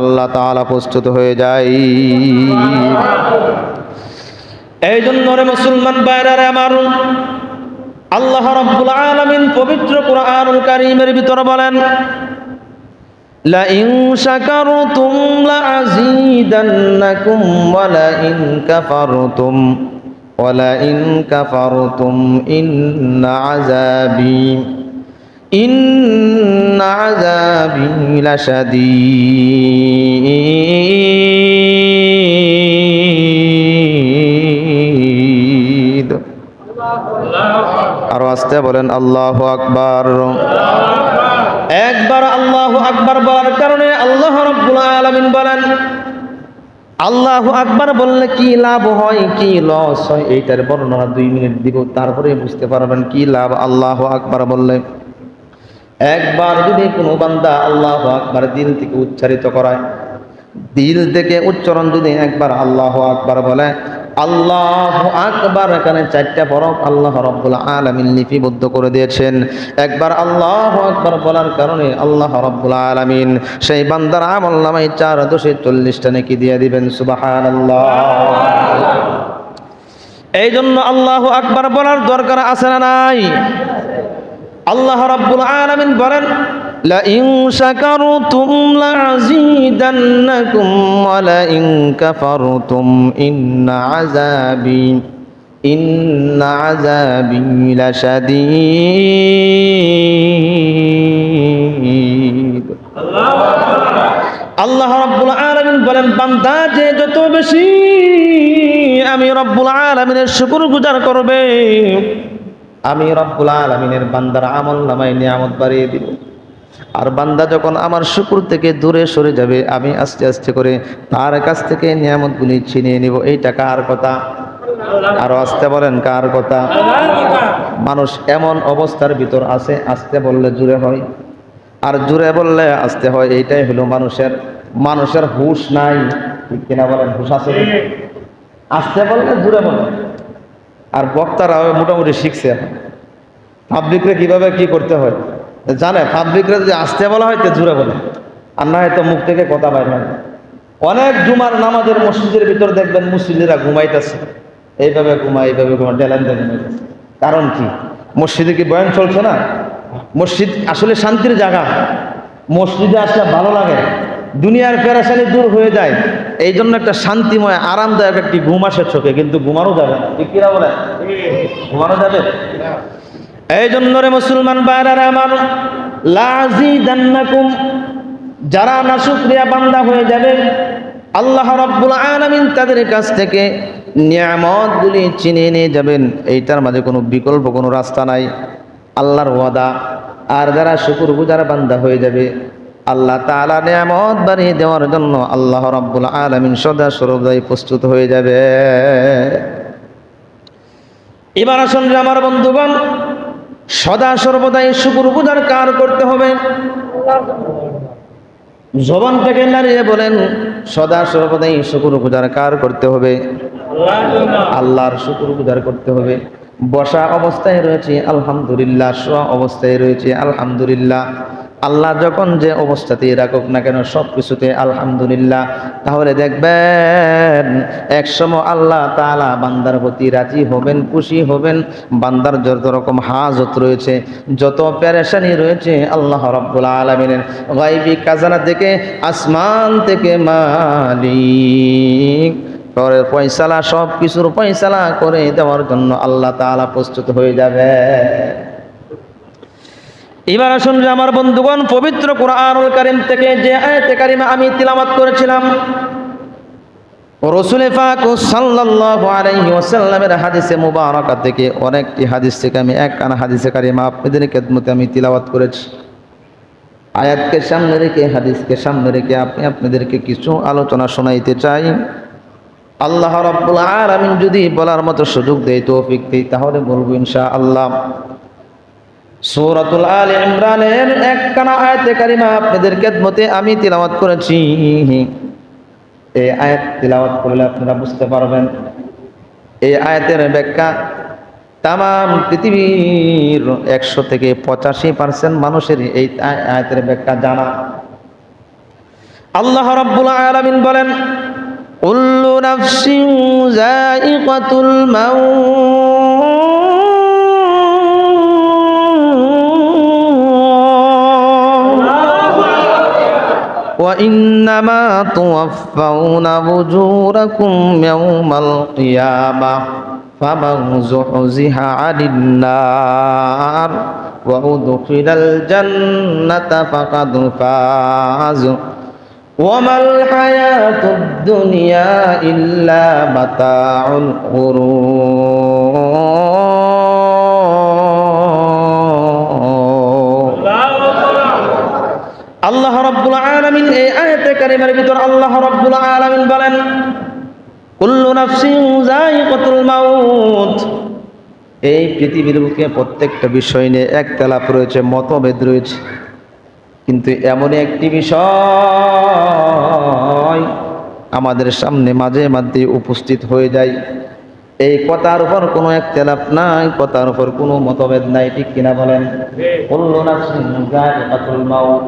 আল্লাহ তাআলা প্রস্তুত হয়ে যায়। এই জন্য রে মুসলমান ভাইরা আমার, আল্লাহ রাব্বুল আলামিন পবিত্র কুরআনুল কারীমের ভিতর বলেন, লা ইন শাকারতুম লা আযীদান্নাকুম ওয়া লা ইন কাফারতুম ইন্না আযাবি লাশাদীদ। আরো আস্তে বলেন আল্লাহু আকবার। একবার আল্লাহু আকবার বলার কারণে আল্লাহ রাব্বুল আলামিন বলেন, আল্লাহু আকবার বললে কি লাভ হয়, কি লস হয়, এইটার বর্ণনা 2 মিনিট দিব, তারপরে বুঝতে পারবেন কি লাভ আল্লাহু আকবার বললে। একবার যদি কোনো বান্দা আল্লাহু আকবার দিল থেকে উচ্চারিত করায়, দিল থেকে উচ্চারণ যদি একবার আল্লাহু আকবার বলে, আল্লাহু আকবার এখানে 4টা হরফ আল্লাহ রাব্বুল আলামিন লিপিবদ্ধ করে দিয়েছেন। একবার আল্লাহু আকবার বলার কারণে আল্লাহ রাব্বুল আলামিন সেই বান্দার আমলনামায় 4 দশে 40টা নেকি দিয়ে দিবেন। সুবহানাল্লাহ। এই জন্য আল্লাহু আকবার বলার দরকার আছে না নাই? আল্লাহ রাব্বুল আলামিন বলেন, লা ইন শাকারতুম লা আযীদান্নাকুম ওয়া লা ইন কাফারতুম ইন্না আযাবি লাশাদীদ। আল্লাহ রাব্বুল আলামিন বলেন, বান্দা যে যত বেশি আমি রব্বুল আলামিনের শুকরগুজার করবে, আমি রব্বুল আলামিনের বান্দার আমলনামায় নিয়ামত বাড়িয়ে দিব। আর বান্দা যখন আমার শুকর থেকে দূরে সরে যাবে, আমি আস্তে আস্তে করে তার কাছ থেকে নিয়ামতগুলি ছিনিয়ে নিব। এইটা কার কথা? আরো আস্তে বলেন, কার কথা? মানুষ এমন অবস্থার ভিতর আছে, আস্তে বললে জুড়ে হয়, আর জুড়ে বললে আস্তে হয়। এইটাই হলো মানুষের হুঁশ নাই, ঠিক কিনা বলেন? হুঁশ আছে? আস্তে বললে জুড়ে বলে। আর বক্তারা মোটামুটি শিখছে এখন পাবলিকরে কিভাবে কি করতে হয় জানে। পাবলিকরে যদি আস্তে বলা হয় তো জুড়ে বলে, আর না হয়তো মুখ থেকে কথা বাইর হয়। অনেক জুমার নামাজের মসজিদের ভিতর দেখবেন মুসল্লিরা ঘুমাইতেছে, এইভাবে ঘুমায় ডেলান ঘুমাইতেছে। কারণ কি? মসজিদে কি বয়ান চলছে না? মসজিদ আসলে শান্তির জায়গা, মসজিদে আসলে ভালো লাগে, দুনিয়ার পেরেশানি দূর হয়ে যায়। এই জন্য একটা শান্তিময় আরামদায়ক একটি ঘুম আসে চোখে, কিন্তু ঘুমানো যাবে না। ঠিক কিনা বলেন? ঘুমানো যাবে? এই জন্য রে মুসলমান ভাইরা আমার, লা আযীদান্নাকুম, যারা নাশুকরিয়া বান্দা হয়ে যাবে, আল্লাহ রাব্বুল আলামিন তাদের কাছ থেকে নিয়ামতগুলি ছিনিয়ে নিয়ে যাবেন। এইটার মাঝে কোনো বিকল্প, কোনো রাস্তা নাই, আল্লাহর ওয়াদা। আর যারা শুকরগুজার বান্দা হয়ে যাবে, আল্লাহ তাআলা নিয়ামত বাড়িয়ে দেওয়ার জন্য আল্লাহ রাব্বুল আলামিন সদা সর্বদাই প্রস্তুত হয়ে যাবে। এবার আসুন আমার বন্ধুগণ, সদা সর্বদাই শুকরগুজার কার করতে হবে? জবান থেকে নাড়িয়ে বলেন, সদা সর্বদাই শুকরগুজার কার করতে হবে? আল্লাহর শুকরগুজার করতে হবে। বসা অবস্থায় রয়েছে আলহামদুলিল্লাহ, শোয়া অবস্থায় রয়েছে আলহামদুলিল্লাহ। আল্লাহ যখন যে অবস্থাতেই রাখুক না কেন সব কিছুতে আলহামদুলিল্লাহ। তাহলে দেখবেন একসময় আল্লাহ তাআলা বান্দার প্রতি রাজি হবেন, খুশি হবেন। বান্দার যত রকম হাজত রয়েছে, যত পেরেশানি রয়েছে, আল্লাহ রাব্বুল আলামিনের গায়বী খাজানা থেকে, আসমান থেকে মালিক পরে ফয়সালা, সব কিছুর ফয়সালা করে দেওয়ার জন্য আল্লাহ তাআলা প্রস্তুত হয়ে যাবে। এবার আসুন আমার বন্ধুগণ, পবিত্র কুরআনুল কারীম থেকে যে আয়াতে কারিমা আমি তিলাওয়াত করেছিলাম, রাসূল পাক সাল্লাল্লাহু আলাইহি ওয়াসাল্লামের হাদিসে মুবারাকা থেকে অনেকটি হাদিস থেকে আমি একখানা হাদিসে কারিমা আপনাদের খেদমতে আমি তিলাওয়াত করেছি। আয়াতকে সামনে রেখে, হাদিসকে সামনে রেখে আমি আপনাদেরকে কিছু আলোচনা শোনাইতে চাই। আল্লাহ রাব্বুল আলামিন যদি বলার মতো সুযোগ দেয়, তৌফিক দেয়, তাহলে বলবো ইনশাআল্লাহ। সূরাতুল আলে ইমরানের একখানা আয়াতে কারিমা আপনাদের খেদমতে আমি তিলাওয়াত করেছি। এই আয়াত তিলাওয়াত করলে আপনারা বুঝতে পারবেন এই আয়াতের ব্যাখ্যা তাম পৃথিবীর 100 থেকে 85% মানুষের এই আয়াতের ব্যাখ্যা জানা। আল্লাহ রাব্বুল আলামিন বলেন, কুল্লু নাফসিন যায়িকাতুল মাউত ওয়া ইন্নামা তুওয়াফাউনা উজুরাকুম ইয়াওমাল কিয়ামাহ ফামান যুহজিহা আনিন নার ওয়া উদখিলাল জান্নাতা ফাকাদ ফাজ ওয়া মাল হায়াতুদ দুনিয়া ইল্লা মাতাউল গুরুর। আল্লাহ রাব্বুল আলামিন এই আয়াতে কারিমার ভিতর আল্লাহ রাব্বুল আলামিন বলেন, কুল্লু নাফসিন যায়িকাতুল মাউত। এই পৃথিবীর বুকে প্রত্যেকটা বিষয় নিয়ে একতলাপ রয়েছে, মতভেদ রয়েছে, কিন্তু এমন একটি বিষয় আমাদের সামনে মাঝে মাঝে উপস্থিত হয়ে যায়। এই কথার উপর কোনো একতলাপ নাই, কথার উপর কোনো মতভেদ নাই, ঠিক কিনা বলেন? কুল্লু নাফসিন যায়িকাতুল মাউত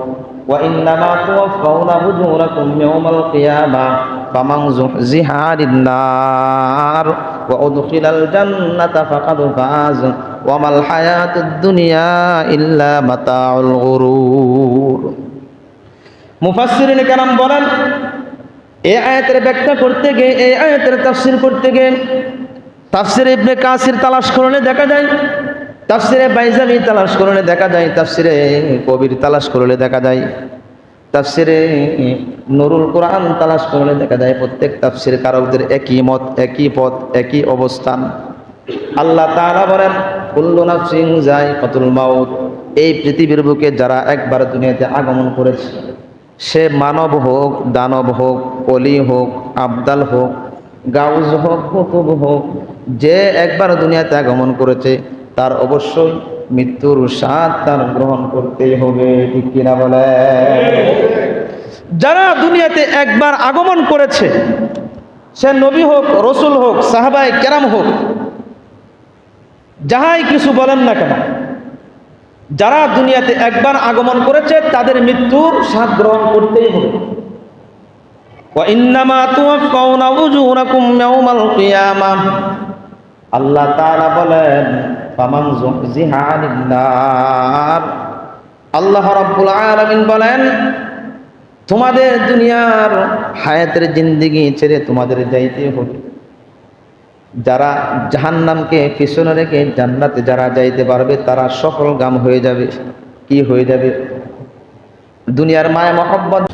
ওয়া ইন্নামা তুওয়াফাউনা উজুরাকুম ইয়াওমাল কিয়ামাহ ফামান যুহজিহা আনিন নার ওয়া উদখিলাল জান্নাতা ফাকাদ ফাজ ওয়া মাল হায়াতুদ দুনিয়া ইল্লা মাতাউল গুরুর। মুফাসসিরিনে কেরাম বলেন, এই আয়াতের ব্যাখ্যা করতে গিয়ে, এই আয়াতের তাফসীর করতে গিয়ে তাফসীরে ইবনে কাসির তালাশ করলে দেখা যায়, তাফসীরে বাইজামি তালাশ করলে দেখা যায়, তাফসীরে কবির তালাশ করলে দেখা যায়, তাফসীরে নুরুল কোরআন তালাশ করলে দেখা যায়, প্রত্যেক তাফসীর কারকদের একই মত, একই পথ, একই অবস্থান। আল্লাহ তাআলা বলেন, কুল্লু নাফসিন যায়িকাতুল মাউত। এই পৃথিবীর বুকে যারা একবার দুনিয়াতে আগমন করেছে, সে মানব হোক, দানব হোক, অলি হোক, আবদাল হোক, গাউজ হোক, কুতুব হোক, যে একবার দুনিয়াতে আগমন করেছে তার অবশ্যই মৃত্যুর স্বাদ তার গ্রহণ করতেই হবে, ঠিক কিনা বলে? যারা দুনিয়াতে একবার আগমন করেছে, সে নবী হোক, রসুল হোক, সাহাবায়ে কেরাম হোক, যাহাই কিছু বলেন না কেন, যারা দুনিয়াতে একবার আগমন করেছে তাদের মৃত্যুর স্বাদ গ্রহণ করতেই হবে। ওয়া ইন্নামা তুওয়াফাউনা উজুরাকুম ইয়াওমাল কিয়ামাহ। আল্লাহ তাআলা বলেন, ফামান যুহজিহা আনিন নার। আল্লাহ রাব্বুল আলামিন বলেন, তোমাদের দুনিয়ার হায়াতের জিন্দেগি ছেড়ে তোমাদের যাইতে হবে। যারা জাহান্নামকে পিছনে রেখে জান্নাতে যারা যাইতে পারবে তারা সফলকাম হয়ে যাবে। কি হয়ে যাবে? দুনিয়ার মায়া মহব্বত।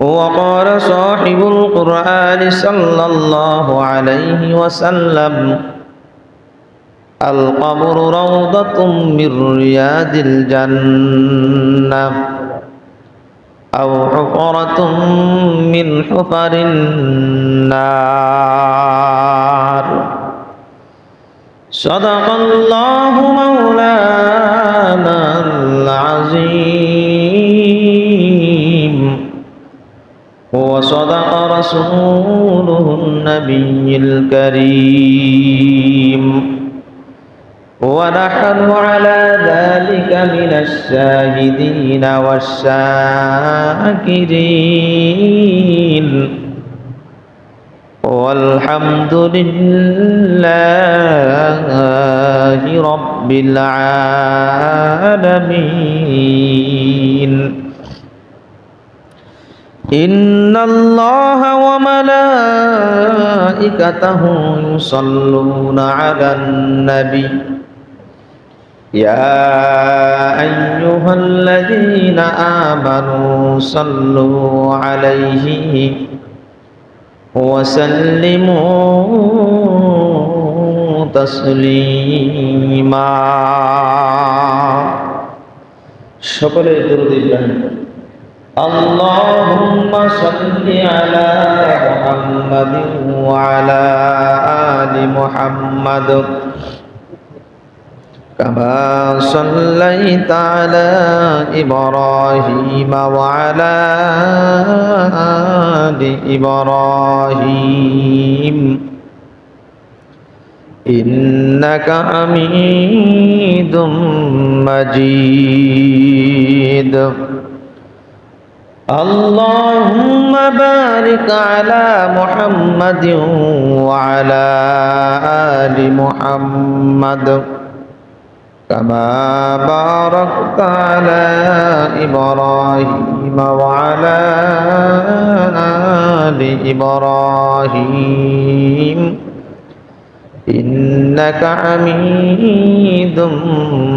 وقال صاحب القرآن صلى الله عليه وسلم القبر روضة من رياض الجنة أو حفرة من حفر النار صدق الله مولانا العظيم وصدق رسوله النبي الكريم ونحن على ذلك من الشاهدين والشاكرين والحمد لله رب العالمين إن الله وملائكته يصلون على النبي يا أيها الذين آمنوا صلوا عليه وسلموا تسليما সকলে দরুদ ইব্রাহিম اللهم صل على محمد وعلى آل محمد كما صليت على إبراهيم وعلى آل إبراهيم إنك حميد مجيد اللهم بارك على محمد وعلى آل محمد كما باركت على إبراهيم وعلى آل إبراهيم إنك حميد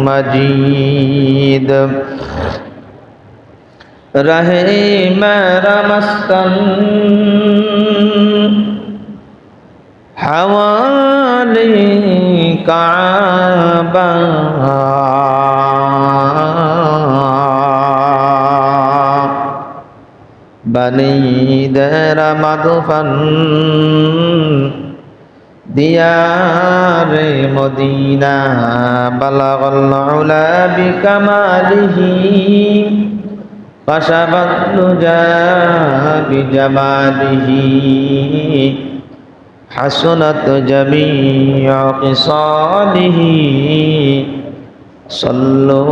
مجيد रहे मेरा मस्तन हवाले काबा बनी दर मदफन दियारे मदीना बलगल उला बिकमालिही कशफत दुजा बिजमालिही हसनत जमीअ ख़िसालिही सल्लु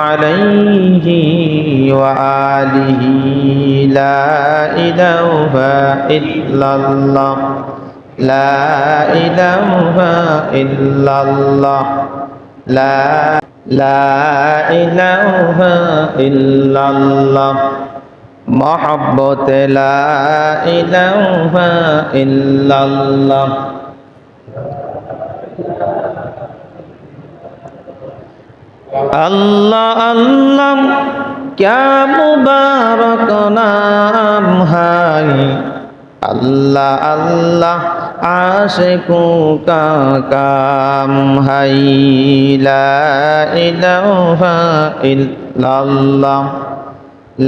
अलैहि व आलिहि ला इलाहा इल्लल्लाह ला इलाहा इल्लल्लाह ला इलाहा इल्लल्लाह मोहब्बत ला इलाहा इल्लल्लाह अल्लाह अल्लाह क्या मुबारक नाम है अल्लाह अल्लाह आशिकों का काम है ला इलाहा इल्लल्लाह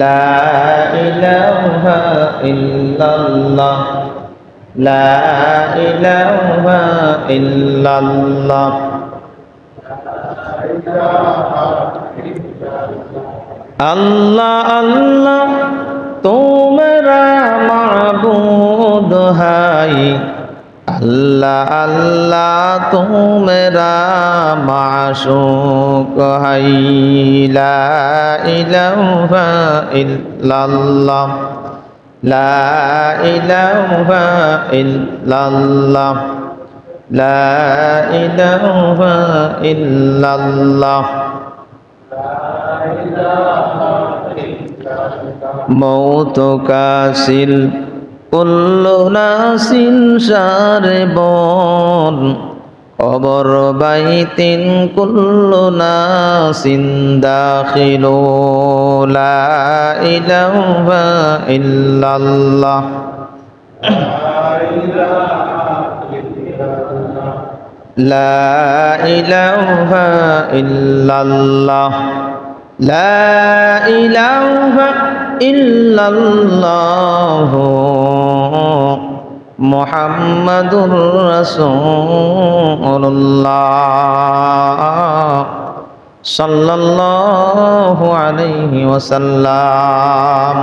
ला इलाहा इल्लल्लाह ला इलाहा इल्लल्लाह अल्लाह अल्लाह तू मेरा माबूद है अल्लाह अल्लाह तू मेरा माशूक है ला इलाहा इल्लल्लाह ला इलाहा इल्लल्लाह ला इलाहा इल्लल्लाह मौत का सिल कुल्लु नासिन शारिबुन कबर बैतिन कुल्लु नासिन दाखिलु ला इलाहा इल्लल्लाह ला इलाहा इल्लल्लाह ला इलाहा इल्लल्लाह मुहम्मदुर रसूलुल्लाह सल्लल्लाहु अलैहि वसल्लम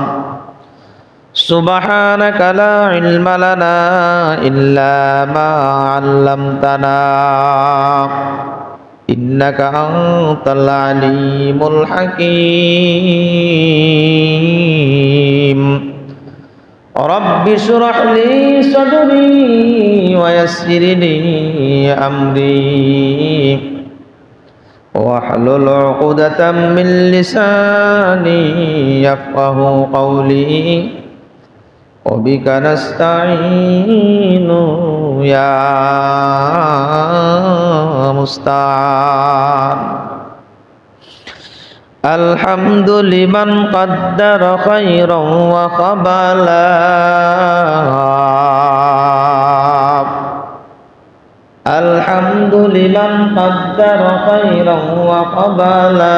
सुब्हानक ला इल्म लना इल्ला मा अल्लमतना इन्नका अंतल अलीमुल हकीम रब्बि श्रह ली सदरी व यस्सिर ली अमरी वहलुल उक़दतम मिन लिसानी यफ़क़हू क़ौली व बिका नस्तईनु या मुस्तान अल्हम्दु लिमन क़द्दर खैरन व क़बला अल्हम्दु लिमन क़द्दर खैरन व क़बला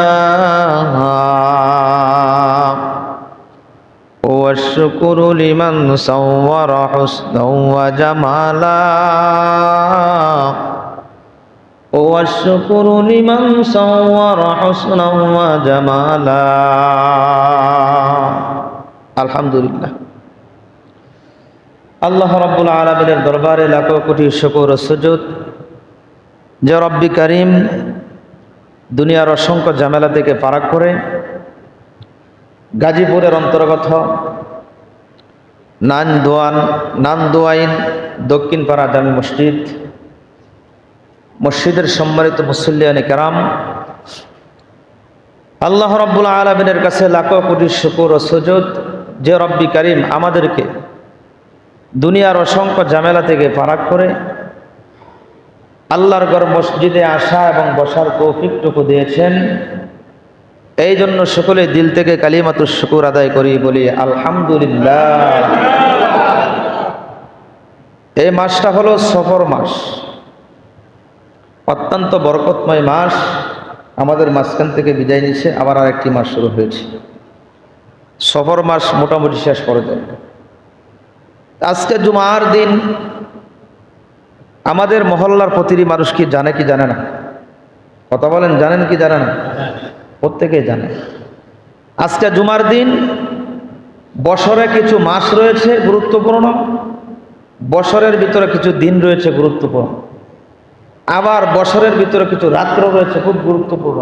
वश्कुरु लिमन सव्वर हुस्नन व जमाला वश्कुरु लिमन सव्वर हुस्नन व जमाला अल्हम्दुलिल्लाह আল্লাহ রাব্বুল আলামিনের দরবারে লাখো কোটি শুকর ও সুজুদ যে রব্বি করিম দুনিয়ার অসংখ্য ঝামেলা থেকে পারাক করে গাজীপুরের অন্তর্গত নান্দোয়াইন দক্ষিণ পাড়া জামি মসজিদের সম্মানিত মুসল্লিয়ানে কেরাম, আল্লাহ রাব্বুল আলামিনের কাছে লাখো কোটি শুকর ও সুজুদ যে রব্বি কারীম আমাদেরকে দুনিয়ার অসংখ্য ঝামেলা থেকে ফারাক করে আল্লাহর ঘর মসজিদে আসা এবং বসার তৌফিকটুকু দিয়েছেন। এই জন্য সকলে দিল থেকে কালিমাতুশ শুকর আদায় করি, বলি আলহামদুলিল্লাহ। এই মাসটা হলো সফর মাস, অত্যন্ত বরকতময় মাস। আমাদের মাঝখান থেকে বিদায় নিচ্ছে, আবার আরেকটি মাস শুরু হয়েছে। সফর মাস মোটামুটি শেষ পর্যায়ে। আজকে জুমার দিন। আমাদের মহল্লার প্রতিটি মানুষ কি জানে কি জানে না? কথা বলেন, জানেন কি জানে না? প্রত্যেকেই জানে। আজকে জুমার দিন। বছরে কিছু মাস রয়েছে গুরুত্বপূর্ণ, বছরের ভিতরে কিছু দিন রয়েছে গুরুত্বপূর্ণ, আবার বছরের ভিতরে কিছু রাত্র রয়েছে খুব গুরুত্বপূর্ণ।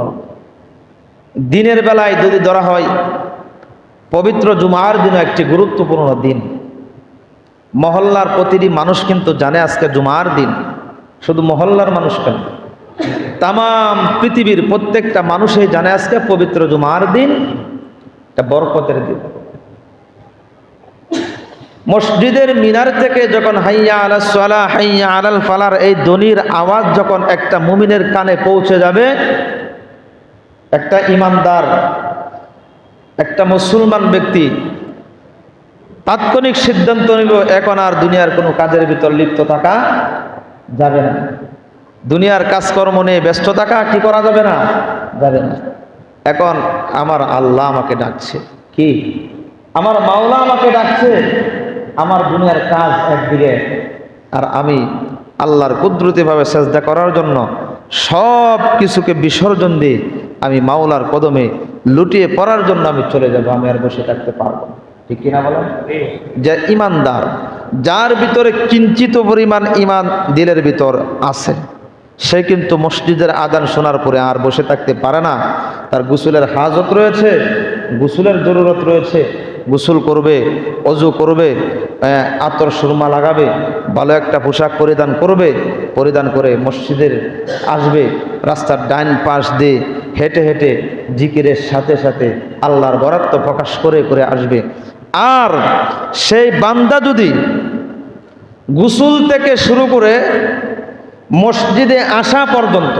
দিনের বেলায় যদি ধরা হয়, পবিত্র জুমার দিন একটি গুরুত্বপূর্ণ দিন। মহল্লার প্রতিটি মানুষ কিন্তু জানে আজকে জুমার দিন। শুধু মহল্লার মানুষ কেন, তামাম পৃথিবীর প্রত্যেকটা মানুষই জানে আজকে পবিত্র জুমার দিন, একটা বরকতের দিন। মসজিদের মিনার থেকে যখন হাইয়া আলাস সালাহ হাইয়া আলাল ফালার এই ধ্বনির আওয়াজ যখন একটা মুমিনের কানে পৌঁছে যাবে, একটা ইমানদার, একটা মুসলমান ব্যক্তি তাৎক্ষণিক সিদ্ধান্ত নিব, এখন আর দুনিয়ার কোনো কাজের ভিতর লিপ্ত থাকা যাবে না। দুনিয়ার কাজকর্ম নিয়ে ব্যস্ত থাকা কি করা যাবে না? যাবে না। এখন আমার আল্লাহ আমাকে ডাকছে, কি আমার মাওলা আমাকে ডাকছে, আমার দুনিয়ার কাজ একদিকে, আর আমি আল্লাহর কুদরতিভাবে সেজদা করার জন্য সব কিছুকে বিসর্জন দিয়ে আমি মাওলার কদমে লুটিয়ে পড়ার জন্য আমি চলে যাব। আমি আর বসে থাকতে পারবো না। ঠিক কিনা বলেন? যে ইমানদার, যার ভিতরে কিঞ্চিত পরিমাণ ইমান দিলের ভিতর আছে, সে কিন্তু মসজিদের আযান শোনার পরে আর বসে থাকতে পারে না। তার গোসলের হাজত রয়েছে, গোসলের জরুরত রয়েছে। গোসল করবে, অজু করবে, আতর সুরমা লাগাবে, ভালো একটা পোশাক পরিধান করবে, পরিধান করে মসজিদের আসবে, রাস্তার ডাইন পাশ দিয়ে হেঁটে হেঁটে জিকিরের সাথে সাথে আল্লাহর বরাত্ব প্রকাশ করে করে আসবে। আর সেই বান্দা যদি গোসল থেকে শুরু করে মসজিদে আসা পর্যন্ত,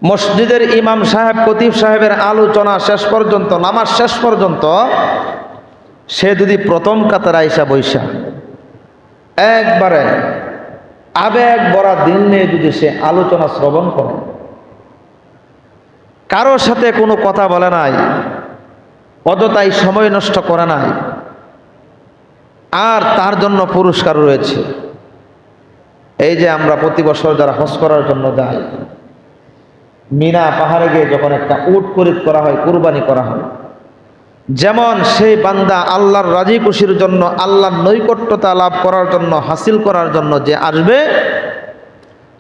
মসজিদের ইমাম সাহেব খতিব সাহেবের আলোচনা শেষ পর্যন্ত, নামাজ শেষ পর্যন্ত সে যদি প্রথম কাতার আইসা বৈশা একবারে আবেগ ভরা দিল নিয়ে যদি সে আলোচনা শ্রবণ করে, কারোর সাথে কোনো কথা বলে নাই, অযথাই সময় নষ্ট করে নাই, আর তার জন্য পুরস্কার রয়েছে। এই যে আমরা প্রতি বছর যারা হজ করার জন্য যাই, মিনা পাহাড়ে গিয়ে যখন একটা উট খরিদ করা হয়, কুরবানি করা হয়, যেমন সেই বান্দা আল্লাহর রাজি খুশির জন্য, আল্লাহর নৈকট্যতা লাভ করার জন্য, হাসিল করার জন্য যে আসবে,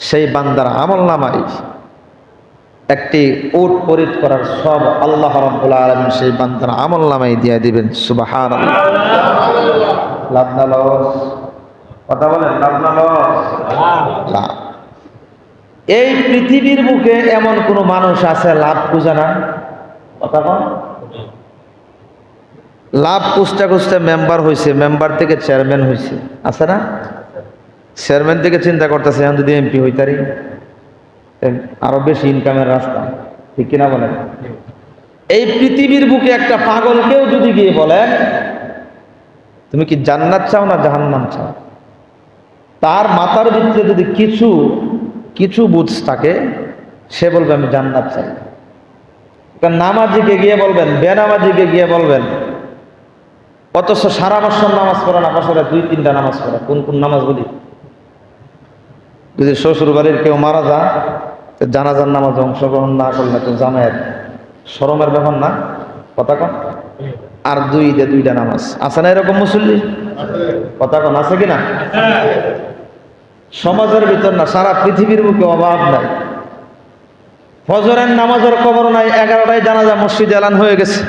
সেই বান্দার আমলনামায় একটি উট খরিদ করার সব আল্লাহ রাব্বুল আলামিন সেই বান্দার আমলনামায় দিয়ে দিবেন। সুবহানাল্লাহ। লাভ না লস? কথা বলেন, লাভ না লস? লাভ। এই পৃথিবীর বুকে এমন কোন মানুষ আছে লাভ খুঁজে না? কথা বল। লাভ খুঁজতে খুঁজতে মেম্বার হয়েছে, মেম্বার থেকে চেয়ারম্যান হয়েছে, আছে না? চেয়ারম্যান থেকে চিন্তা করতেছে এখন যদি এমপি হইতারি আরো বেশি ইনকামের রাস্তা। ঠিক কিনা বলেন? এই পৃথিবীর বুকে একটা পাগলকেও যদি গিয়ে বলেন তুমি কি জান্নাত চাও না জাহান্নাম চাও, তার মাথার ভিতরে যদি কিছু বুঝ থাকে, সে বলবে আমি জান্নাত চাই। নামাজিকে গিয়ে বলবেন, বেনামাজিকে গিয়ে বলবেন, অথচ সারা বছর নামাজ পড়ে না, বছরে 2-3টা নামাজ পড়ে। কোন কোন নামাজ বলি? যদি শ্বশুর বাড়ির কেউ মারা যায়, জানাজার নামাজে অংশগ্রহণ না করলে তো জামায়াত শরমের ব্যাপার না? কথা কন। আর 2টা নামাজ আছে না এরকম মুসল্লি? কথা কন, আছে কিনা? সমাজের ভিতর না, সারা পৃথিবীর বুকে অভাব নাই। ফজরের নামাজের খবর নাই, 11টায় জানাজা মসজিদে এলান হয়ে গেছে।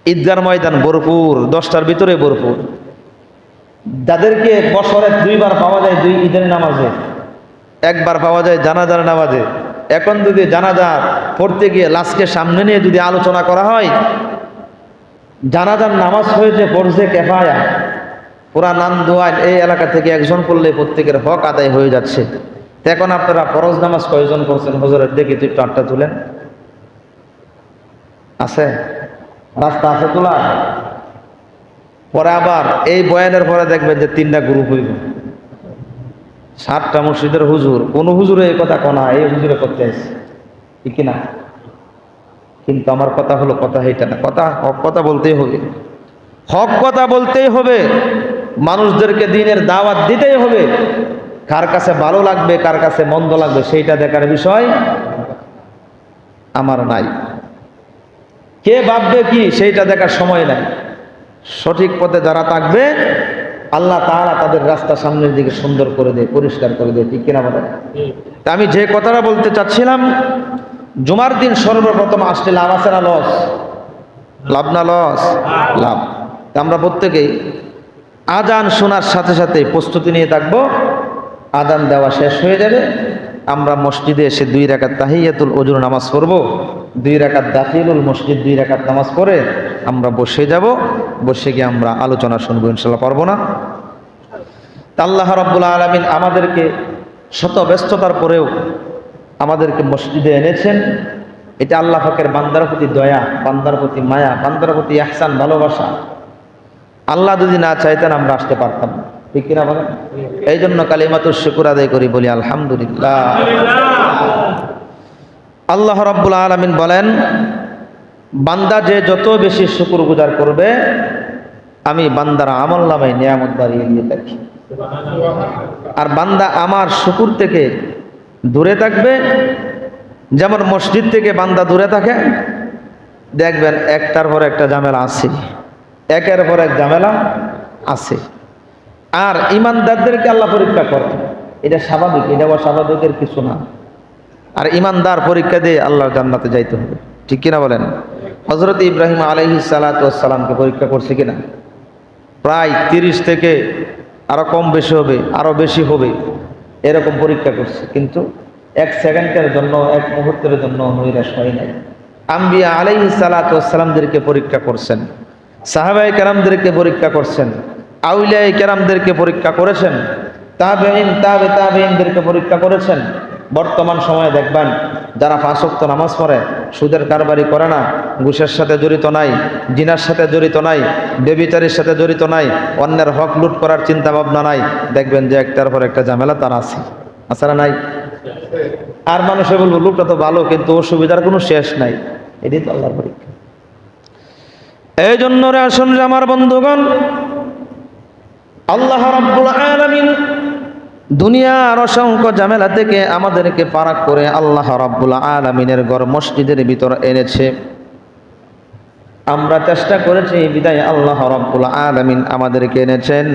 ঈদগার ময়দান ভরপুর, 10টার ভিতরে ভরপুর। যাদেরকে বছরে 2বার পাওয়া যায় 2 ঈদের নামাজে, 1বার পাওয়া যায় জানাজার নামাজে। এখন যদি জানাজা পড়তে গিয়ে লাশকে সামনে নিয়ে যদি আলোচনা করা হয়, জানাজার নামাজ হয়েছে পড়ছে কেফায়া, পুরা নান্দুয়ায় এই এলাকা থেকে একজন পড়লে প্রত্যেকের হক আদায় হয়ে যাচ্ছে। তো এখন আপনারা ফরজ নামাজ কয়জন করছেন? হজরের দেখি তুই একটু হাতটা তুলেন। আছে? রাস্তা আছে তোলা? পরে আবার এই বয়ানের পরে দেখবেন যে 3টা গ্রুপ হইব, 7টা মসজিদের হুজুর। কোন হুজুরে এই কথা কোনা, এই হুজুরে করতে আসছে, ঠিক কিনা? কিন্তু আমার কথা হলো, কথা এইটা না, কথা হক কথা বলতেই হবে, হক কথা বলতেই হবে, মানুষদেরকে দিনের দাওয়াত দিতেই হবে। কার কাছে ভালো লাগবে কার কাছে মন্দ লাগবে সেইটা দেখার বিষয় আমার নাই, কে ভাববে কি সেইটা দেখার সময় নাই। সঠিক পথে যারা থাকবে আল্লাহ তাআলা তাদের রাস্তা সামনের দিকে সুন্দর করে দেয়, পরিষ্কার করে দেয়, ঠিক কিনা বলেন? আমি যে কথাটা বলতে চাচ্ছিলাম, জুমার দিন সর্বপ্রথম আসলে লাভ আছে না লস? লাভ না লস? লাভ। আমরা প্রত্যেকেই আজান শোনার সাথে সাথে প্রস্তুতি নিয়ে থাকবো। আজান দেওয়া শেষ হয়ে যাবে, আমরা মসজিদে এসে 2 রাকাত তাহিয়াতুল ওযুর নামাজ পড়বো, 2 রাকাত দাখিলুল মসজিদ 2 রাকাত নামাজ পড়ে আমরা বসে যাব। বসে গিয়ে আমরা আলোচনা শুনবো, ইনশাআল্লাহ। পারবো না? আল্লাহ রাব্বুল আলামিন আমাদেরকে শত ব্যস্ততার পরেও আমাদেরকে মসজিদে এনেছেন। এটা আল্লাহ পাকের বান্দার প্রতি দয়া, বান্দার প্রতি মায়া, বান্দার প্রতি ইহসান, ভালোবাসা। আল্লাহ যদি না চাইতেন আমরা আসতে পারতাম না, ঠিক কিনা বলেন? এই জন্য কালিমাতুশ শুকর আদায় করি, বলি আলহামদুলিল্লাহ। আল্লাহ রাব্বুল আলামিন বলেন, বান্দা যে যত বেশি শুকরগুজার করবে আমি বান্দার আমলনামায় নিয়ামত বাড়িয়ে দিয়ে থাকি। আর বান্দা আমার শুকর থেকে দূরে থাকবে, যেমন মসজিদ থেকে বান্দা দূরে থাকে, দেখবেন একটার পর একটা ঝামেলা আছে, একের পর এক ঝামেলা আছে। আর ইমানদারদেরকে আল্লাহ পরীক্ষা করে, এটা স্বাভাবিক, এটা অস্বাভাবিকের কিছু না। আর ইমানদার পরীক্ষা দিয়ে আল্লাহর জান্নাতে যাইতে হবে, ঠিক কিনা বলেন? হযরত ইব্রাহিম আলাইহিস সালাতু ওয়াস সালামকে পরীক্ষা করছে কিনা? প্রায় 30 থেকে আরো কম বেশি হবে, আরো বেশি হবে, এরকম পরীক্ষা করছে। কিন্তু 1 সেকেন্ডের জন্য, 1 মুহূর্তের জন্য নৈরাশ হয় নাই। আম্বিয়া আলাইহিস সালাতু ওয়াস সালামদেরকে পরীক্ষা করছেন, সাহাবায়ে কেরামদেরকে পরীক্ষা করছেন, আউলিয়ায়ে কেরামদেরকে পরীক্ষা করেছেন, তাবেঈন, তাবেঈনদেরকে পরীক্ষা করেছেন। বর্তমান সময়ে দেখবেন যারা 5 ওয়াক্ত নামাজ পড়ে, সুদের কারবারি করে না, ঘুষের সাথে জড়িত নাই, জিনার সাথে জড়িত নাই, ব্যভিচারের সাথে জড়িত নাই, অন্যের হক লুট করার চিন্তা ভাবনা নাই, দেখবেন যে একটার পর একটা ঝামেলা তার আছে, আছে না নাই? আর মানুষে বলবো লোকটা তো ভালো, কিন্তু অসুবিধার কোনো শেষ নাই। এটাই তো আল্লাহর পরীক্ষা। এই জন্য রে আসুন আমার বন্ধুগণ, আল্লাহ রাব্বুল আলামিন দুনিয়ার অসংখ্য ঝামেলা থেকে আমাদেরকে ফারাক করে আল্লাহ রাব্বুল আলামিনের ঘর মসজিদের ভিতর এনেছে। আমরা চেষ্টা করেছি বিদায় আল্লাহ রাব্বুল আলামিন আমাদেরকে এনেছেন।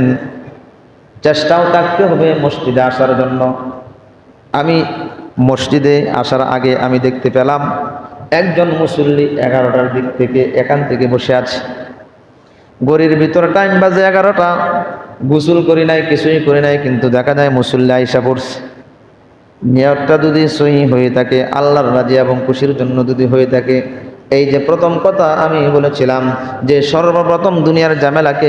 চেষ্টাও থাকতে হবে মসজিদে আসার জন্য। আমি মসজিদে আসার আগে আমি দেখতে পেলাম একজন মুসল্লি 11টার দিক থেকে এখান থেকে বসে আছে। গড়ির ভিতরে টাইম বাজে 11টা, গোসল করি নাই, কিছুই করি নাই, কিন্তু দেখা যায় মুসল্লি আইসা পড়ছে। নিয়তটা যদি সহি হয়ে থাকে, আল্লাহর রাজি এবং খুশির জন্য যদি হয়ে থাকে, এই যে প্রথম কথা আমি বলেছিলাম যে সর্বপ্রথম দুনিয়ার ঝামেলাকে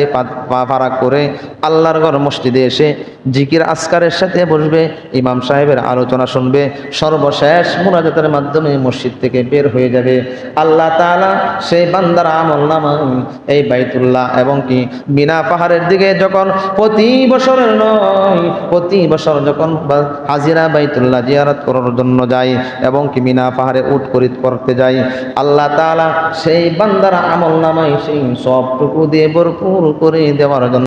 ফারাক করে আল্লাহর ঘর মসজিদে এসে জিকির আসকারের সাথে বসবে, ইমাম সাহেবের আলোচনা শুনবে, সর্বশেষ মুনাজাতের মাধ্যমে মসজিদ থেকে বের হয়ে যাবে। আল্লাহ তাআলা সেই বান্দার আমলনামায় এই বাইতুল্লাহ এবং কি মিনা পাহাড়ের দিকে যখন প্রতি বছরের নয়, প্রতি বছর যখন হাজিরা বাইতুল্লাহ জিয়ারত করার জন্য যায় এবং কি মিনা পাহাড়ে উট খরিদ করতে যায়, আল্লাহ তাআলা সেই বান্দার আমলনামায় সেই সবটুকু দিয়ে ভরপুর করে দেওয়ার জন্য